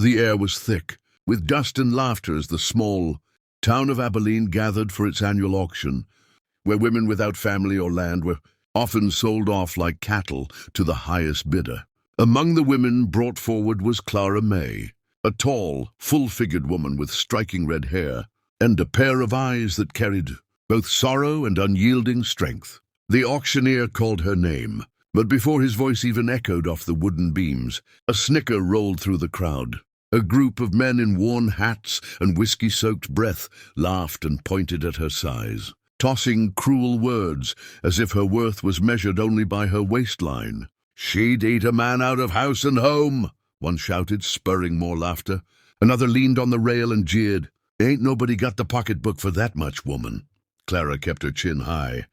The air was thick, with dust and laughter as the small town of Abilene gathered for its annual auction, where women without family or land were often sold off like cattle to the highest bidder. Among the women brought forward was Clara May, a tall, full-figured woman with striking red hair and a pair of eyes that carried both sorrow and unyielding strength. The auctioneer called her name, but before his voice even echoed off the wooden beams, a snicker rolled through the crowd. A group of men in worn hats and whiskey-soaked breath laughed and pointed at her size, tossing cruel words as if her worth was measured only by her waistline. "She'd eat a man out of house and home," one shouted, spurring more laughter. Another leaned on the rail and jeered. "Ain't nobody got the pocketbook for that much, woman." Clara kept her chin high.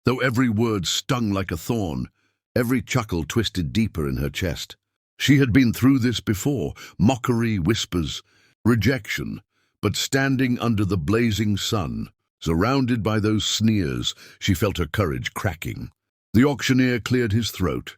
Though every word stung like a thorn, every chuckle twisted deeper in her chest. She had been through this before, mockery, whispers, rejection, but standing under the blazing sun, surrounded by those sneers, she felt her courage cracking. The auctioneer cleared his throat,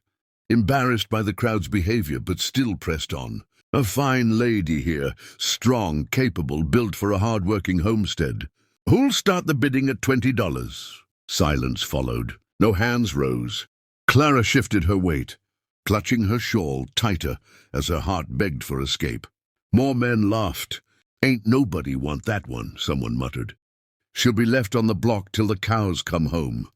embarrassed by the crowd's behavior, but still pressed on. "A fine lady here, strong, capable, built for a hard-working homestead. Who'll start the bidding at $20? Silence followed. No hands rose. Clara shifted her weight, clutching her shawl tighter as her heart begged for escape. More men laughed. "Ain't nobody want that one," someone muttered. "She'll be left on the block till the cows come home."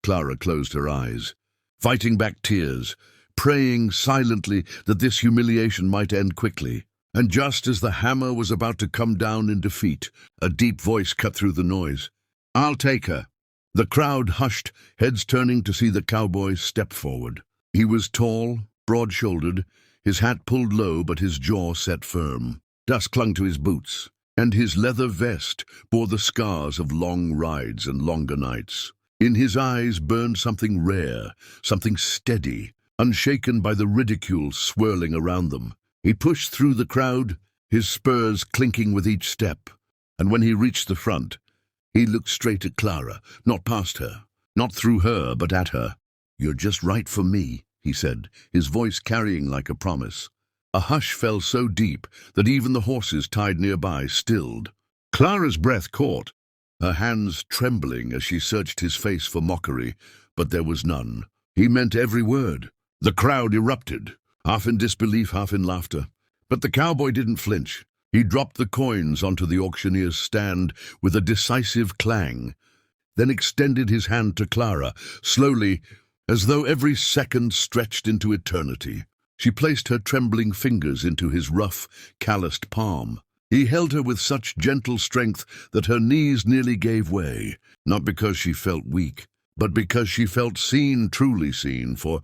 Clara closed her eyes, fighting back tears, praying silently that this humiliation might end quickly. And just as the hammer was about to come down in defeat, a deep voice cut through the noise. "I'll take her." The crowd hushed, heads turning to see the cowboy step forward. He was tall, broad-shouldered, his hat pulled low but his jaw set firm. Dust clung to his boots, and his leather vest bore the scars of long rides and longer nights. In his eyes burned something rare, something steady, unshaken by the ridicule swirling around them. He pushed through the crowd, his spurs clinking with each step, and when he reached the front, he looked straight at Clara, not past her, not through her, but at her. "You're just right for me," he said, his voice carrying like a promise. A hush fell so deep that even the horses tied nearby stilled. Clara's breath caught, her hands trembling as she searched his face for mockery, but there was none. He meant every word. The crowd erupted, half in disbelief, half in laughter. But the cowboy didn't flinch. He dropped the coins onto the auctioneer's stand with a decisive clang, then extended his hand to Clara, slowly, as though every second stretched into eternity. She placed her trembling fingers into his rough, calloused palm. He held her with such gentle strength that her knees nearly gave way, not because she felt weak, but because she felt seen, truly seen, for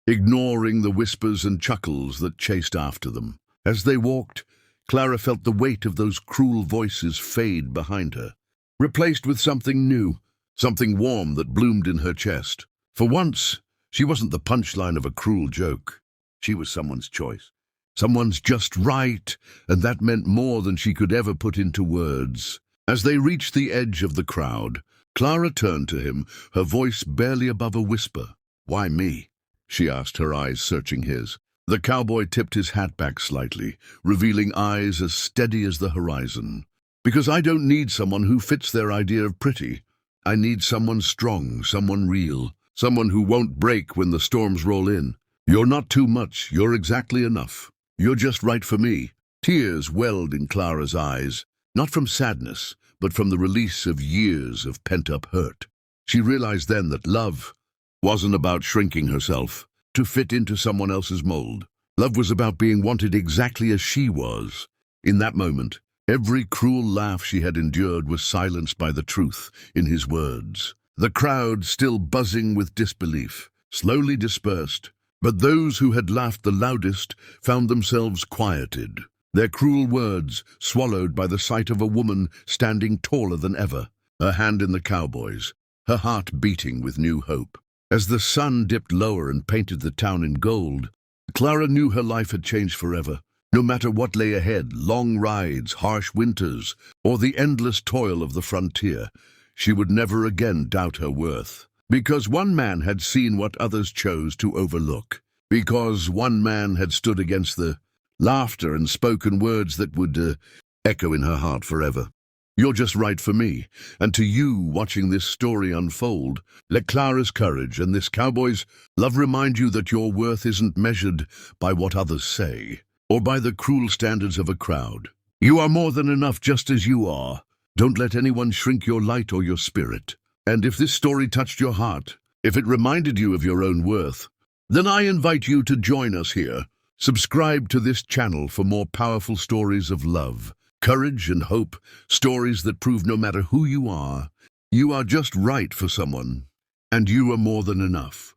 ignoring the whispers and chuckles that chased after them. As they walked, Clara felt the weight of those cruel voices fade behind her, replaced with something new, something warm that bloomed in her chest. For once, she wasn't the punchline of a cruel joke. She was someone's choice, someone's just right, and that meant more than she could ever put into words. As they reached the edge of the crowd, Clara turned to him, her voice barely above a whisper. "Why me?" she asked, her eyes searching his. The cowboy tipped his hat back slightly, revealing eyes as steady as the horizon. "Because I don't need someone who fits their idea of pretty. I need someone strong, someone real, someone who won't break when the storms roll in. You're not too much, you're exactly enough. You're just right for me." Tears welled in Clara's eyes, not from sadness, but from the release of years of pent-up hurt. She realized then that love wasn't about shrinking herself to fit into someone else's mold. Love was about being wanted exactly as she was. In that moment, every cruel laugh she had endured was silenced by the truth in his words. The crowd, still buzzing with disbelief, slowly dispersed, but those who had laughed the loudest found themselves quieted, their cruel words swallowed by the sight of a woman standing taller than ever, her hand in the cowboy's, her heart beating with new hope. As the sun dipped lower and painted the town in gold, Clara knew her life had changed forever. No matter what lay ahead, long rides, harsh winters, or the endless toil of the frontier, she would never again doubt her worth. Because one man had seen what others chose to overlook. Because one man had stood against the laughter, and spoken words that would echo in her heart forever. You're just right for me, and to you watching this story unfold, let Clara's courage and this cowboy's love remind you that your worth isn't measured by what others say, or by the cruel standards of a crowd. You are more than enough just as you are. Don't let anyone shrink your light or your spirit. And if this story touched your heart, if it reminded you of your own worth, then I invite you to join us here. Subscribe to this channel for more powerful stories of love, courage, and hope, stories that prove no matter who you are just right for someone, and you are more than enough.